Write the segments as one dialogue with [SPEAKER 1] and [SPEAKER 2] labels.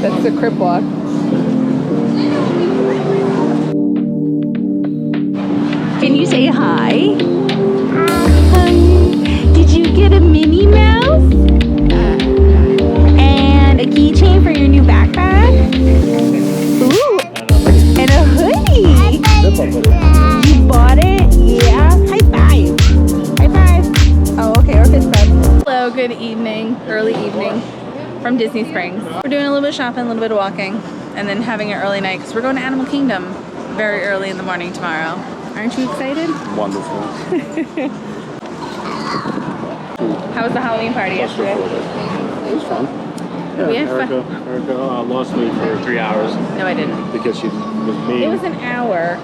[SPEAKER 1] That's the crip walk. Can you say hi? Did you get a Minnie Mouse? And a keychain for your new backpack? Ooh, and a hoodie. You bought it? Yeah. High five. High five. Oh, okay, or fist bump. Hello, good evening, early evening from Disney Springs. We're doing a little bit of shopping, a little bit of walking, and then having an early night because we're going to Animal Kingdom very early in the morning tomorrow. Aren't you excited?
[SPEAKER 2] Wonderful.
[SPEAKER 1] How was the Halloween party yesterday?
[SPEAKER 2] It was fun. Yeah,
[SPEAKER 1] We had
[SPEAKER 2] Erica lost me for 3 hours.
[SPEAKER 1] No, I didn't.
[SPEAKER 2] Because she was mean.
[SPEAKER 1] It was an hour.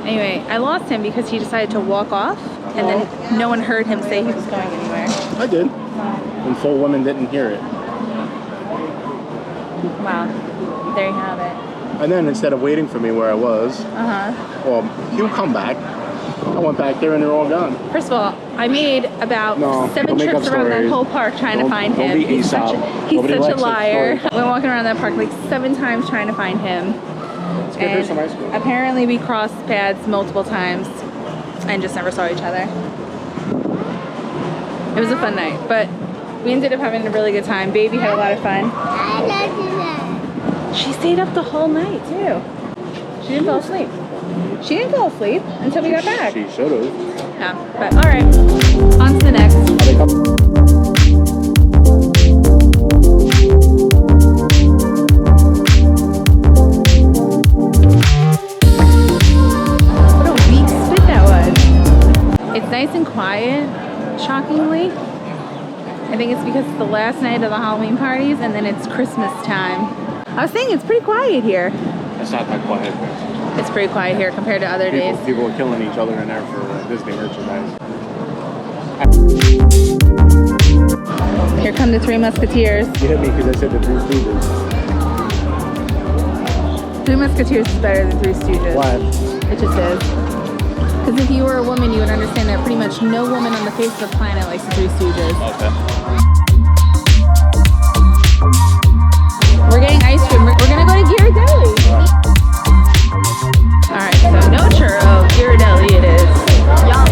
[SPEAKER 1] Anyway, I lost him because he decided to walk off, and then no one heard him say he was going anywhere.
[SPEAKER 2] I did. And full women didn't hear it.
[SPEAKER 1] Wow. There you have it.
[SPEAKER 2] And then instead of waiting for me where I was, well, he'll come back. I went back there and they're all gone.
[SPEAKER 1] First of all, I made about 7 trips around that whole park trying to find him. He's such a liar. We went walking around that park like 7 times trying to find him.
[SPEAKER 2] Let's give her some ice cream.
[SPEAKER 1] Apparently we crossed paths multiple times and just never saw each other. It was a fun night, but we ended up having a really good time. Baby had a lot of fun. She stayed up the whole night too. She didn't fall asleep. She didn't fall asleep until we got back.
[SPEAKER 2] She should have.
[SPEAKER 1] Yeah, but all right. On to the next. What a weak spit that was. It's nice and quiet, shockingly. I think it's because it's the last night of the Halloween parties and then it's Christmas time. I was saying it's pretty quiet here.
[SPEAKER 2] It's not that quiet.
[SPEAKER 1] It's pretty quiet here compared to other days.
[SPEAKER 2] People are killing each other in there for Disney merchandise.
[SPEAKER 1] Here come the Three Musketeers.
[SPEAKER 2] You hit me because I said the Three Stooges.
[SPEAKER 1] Three Musketeers is better than Three Stooges.
[SPEAKER 2] Why?
[SPEAKER 1] It just is. Because if you were a woman, you would understand that pretty much no woman on the face of the planet likes the Three Stooges.
[SPEAKER 2] Okay.
[SPEAKER 1] We're getting ice cream. We're gonna go to Ghirardelli. Alright, so no churro, Ghirardelli it is. Yum.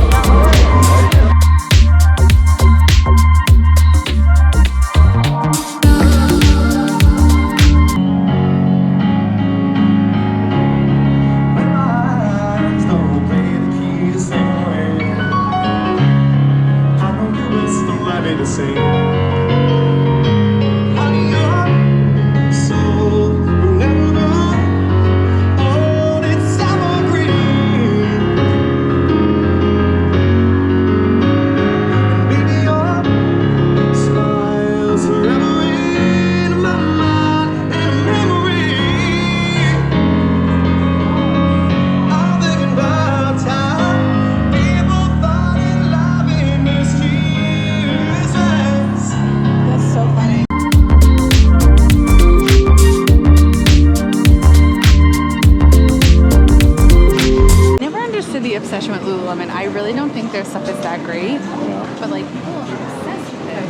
[SPEAKER 1] I really don't think their stuff is that great, but like people are obsessed with it.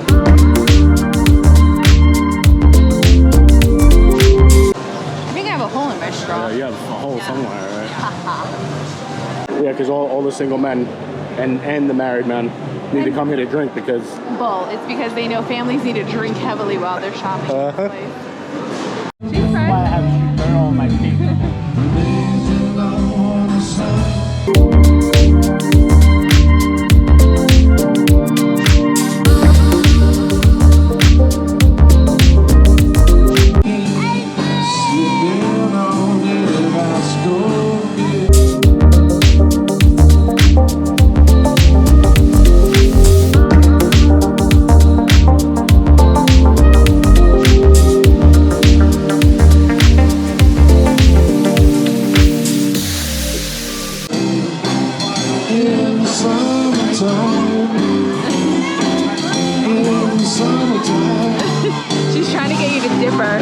[SPEAKER 1] I think I have a hole in my straw.
[SPEAKER 2] Yeah, you have a hole somewhere, right? Yeah, because all the single men and the married men need to come here to drink because...
[SPEAKER 1] Bull. It's because they know families need to drink heavily while they're shopping at this place. She's
[SPEAKER 2] That's why I have sheep burn on my feet.
[SPEAKER 1] She's trying to get you to dip her.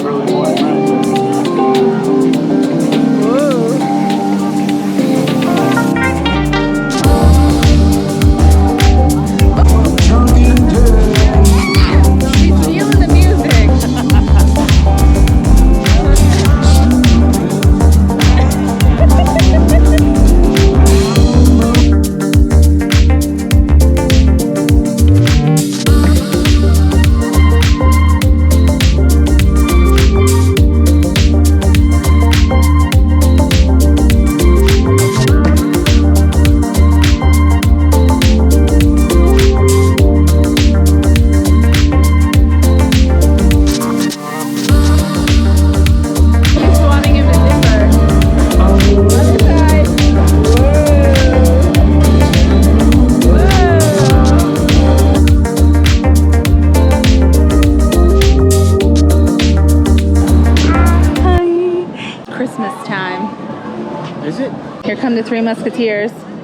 [SPEAKER 2] Early morning
[SPEAKER 1] He's feeling the music. He's wanting him to differ. Other side. Whoa. Hi. Christmas time.
[SPEAKER 2] Is it?
[SPEAKER 1] Here come the Three Musketeers.